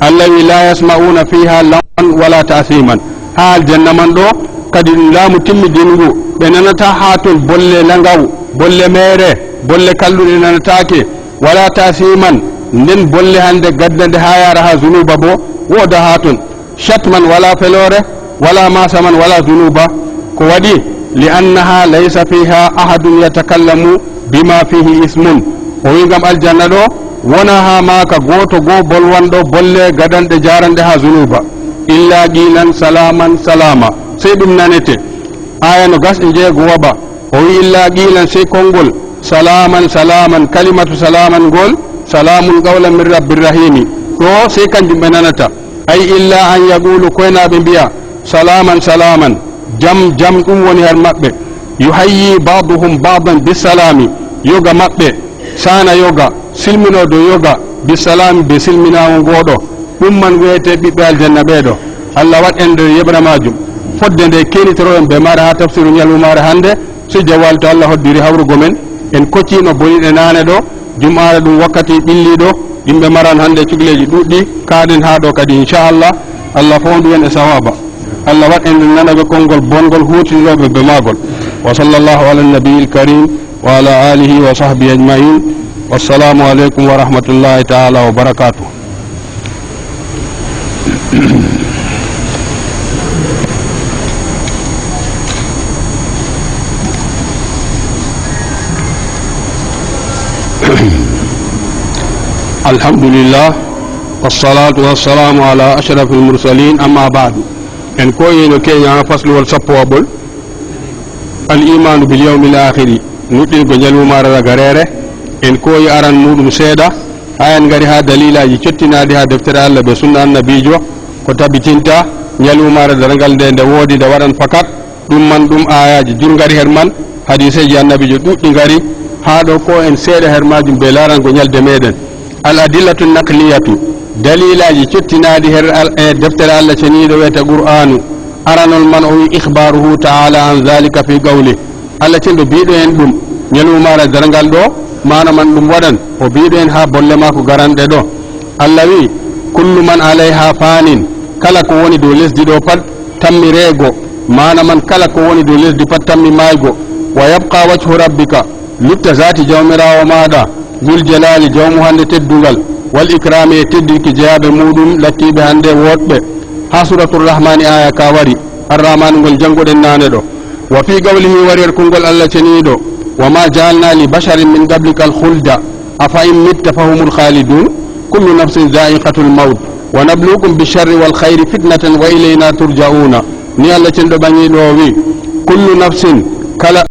B: allah wi la yasma'una fiha lawan wala ta'siman ha aljanna man ɗo kadi ɗum laamu timmidingu ɓe nanata ha toon bolle langaw bolle mere bolle kalluɗe nanatake wala ta'siman nden bolle hande gaddande ha yara ha zunuba bo woda ha toon shatman wala felore wala masaman wala zunuba ko waɗi li annaha laysa fiha ahadun yatakallamu bima fihi ismun o wi gam aljanna ɗo wona ha maka goto goo bolwanɗo bolle gadanɗe jaranɗe ha zunuba illa qilan salaman salama sey ɗum nanete aya no gas e jeego waɓa o wi illa qilan sey konngol salaman salaman kalimatu salaman ngol salamun qawlan min rabbirrahimi ɗo sey kanjum ɓe nanata ay illa an yaqulu koynaɓe mbiya salaman salaman jam jam ɗum woni her maɓɓe yuhayyi baduhum badan bisalami yoga maɓɓe sana yoga silmino do yoga bisalami be silminawo ngoɗo ɗum man wiyete ɓiɓɓe aljanna ɓeɗo allah waɗ en nder yeɓra majum fodde nde kenitoroen ɓe mara ha tafsiru ñalumare hande so jawal to allah hoddiri hawrugo men en koccino boniɗe nane ɗo jumare ɗum wakkati ɓilliɗo yimɓe maran hande cukleji ɗuɗɗi kaɗen ha ɗo kadi inchallah allah fondu en e sawaba allah waɗ en nanaɓe konngol bongol hutiniroɓe ɓe magol wa sallallahu ala nabiyil karim wa ala alihi wa sahbihi ajmain wassalamu aleykum wa rahmatullahi taala wa barakatuh alhamdulillah wassalatu wassalamu ala ashrafil mursalin amma ba'du en koyino keña fasluwol sappowaɓol al imanu bil yawmil akhiri nuɗɗirgo ñalumare ragarere en koyi aran muɗum seeɗa ha en gari ha dalilaji cettinadi ha deftere allah ɓe sunna annabijo ko tabitinta ñalumare darangal nde woodi nde waɗan fakat ɗum man ɗum ayaji jurgari her man hadiseji annabijo ɗuɗɗi gari ha ɗo ko en seeɗa her majum ɓe larango ñalde meɗen al adillatu naqliyatu dalilaji cettinadi her deftere allah ceniɗo wiyete qur'anu aranol man o wi ihbaruhu taala an dhalika fi qawli allah cenɗo biɗo en ɗum ñalumare darangal ɗo mana man ɗum waɗan o biɗo en ha bolle mako garanɗe ɗo allah wi kullu man alayha fanin kala ko woni dow lesdi ɗo pat tammi reego mana man kala ko woni dow lesdi pat tammi maygo wa yabqa wajhu rabbika lutta zati jawmirawo maɗa dul jalali jawmu hande teddugal wal ikrami e teddirki jeyaɓe muɗum lattiɓe hande woɗɓe ha suratul rahmani aya ka wari arrahmanu ngol jangoɗen nane ɗo wa fi qawlihi wariyar kongol allah ceniɗo wa ma jaalna li basharin min qablika al khulda afa in mitta fahumul khalidun kullu nafsin dha'iqatul maut wa nabluukum bisharri wal khayri fitnatan wa ilayna turja'una ni allah cenɗo ɓaŋiɗo wi kullu nafsin kala